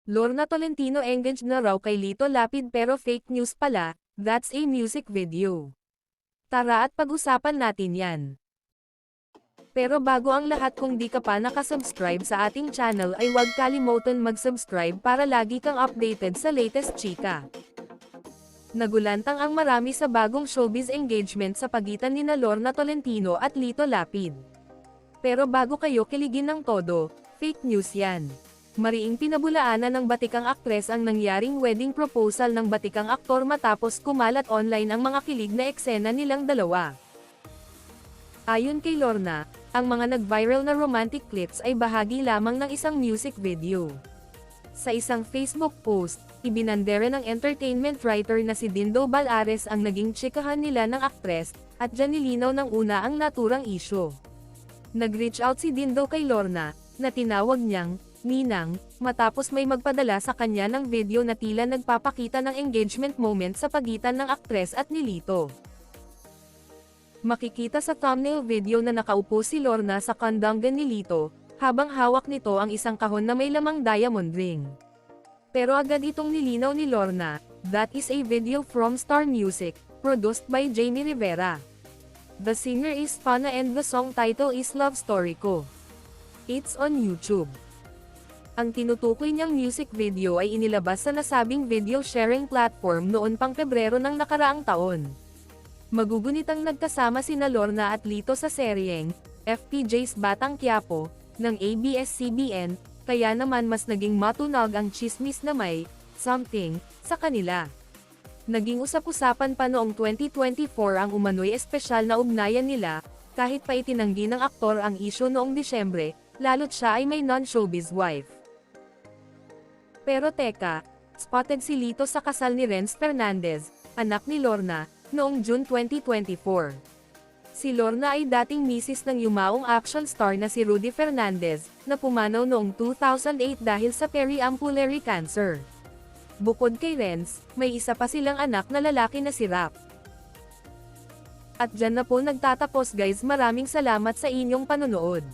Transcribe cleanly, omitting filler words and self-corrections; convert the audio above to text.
Lorna Tolentino engaged na raw kay Lito Lapid pero fake news pala, that's a music video. Tara at pag-usapan natin yan. Pero bago ang lahat, kung di ka pa nakasubscribe sa ating channel ay huwag kalimutan mag-subscribe para lagi kang updated sa latest chika. Nagulantang ang marami sa bagong showbiz engagement sa pagitan nina Lorna Tolentino at Lito Lapid. Pero bago kayo kiligin ng todo, fake news yan. Mariing pinabulaanan ng batikang aktres ang nangyaring wedding proposal ng batikang aktor matapos kumalat online ang mga kilig na eksena nilang dalawa. Ayon kay Lorna, ang mga nag-viral na romantic clips ay bahagi lamang ng isang music video. Sa isang Facebook post, ibinandera ng entertainment writer na si Dindo Balares ang naging tsikahan nila ng aktres, at dyan nilinaw ng una ang naturang isyu. Nag-reach out si Dindo kay Lorna, na tinawag niyang Ninang, matapos may magpadala sa kanya ng video na tila nagpapakita ng engagement moment sa pagitan ng aktres at ni Lito. Makikita sa thumbnail video na nakaupo si Lorna sa kandanggan ni Lito, habang hawak nito ang isang kahon na may lamang diamond ring. Pero agad itong nilinaw ni Lorna, that is a video from Star Music, produced by Jamie Rivera. The singer is Fana and the song title is Love Story Ko. It's on YouTube. Ang tinutukoy niyang music video ay inilabas sa nasabing video sharing platform noon pang Pebrero ng nakaraang taon. Magugunitang nagkasama sina Lorna at Lito sa seryeng FPJ's Batang Quiapo ng ABS-CBN, kaya naman mas naging matunog ang tsismis na may something sa kanila. Naging usap-usapan pa noong 2024 ang umano'y espesyal na ugnayan nila, kahit pa itinanggi ng aktor ang isyu noong Disyembre, lalo't siya ay may non-showbiz wife. Pero teka, spotted si Lito sa kasal ni Renz Fernandez, anak ni Lorna, noong June 2024. Si Lorna ay dating misis ng yumaong action star na si Rudy Fernandez, na pumanaw noong 2008 dahil sa periampulary cancer. Bukod kay Renz, may isa pa silang anak na lalaki na si Rap. At dyan na po nagtatapos guys, maraming salamat sa inyong panonood.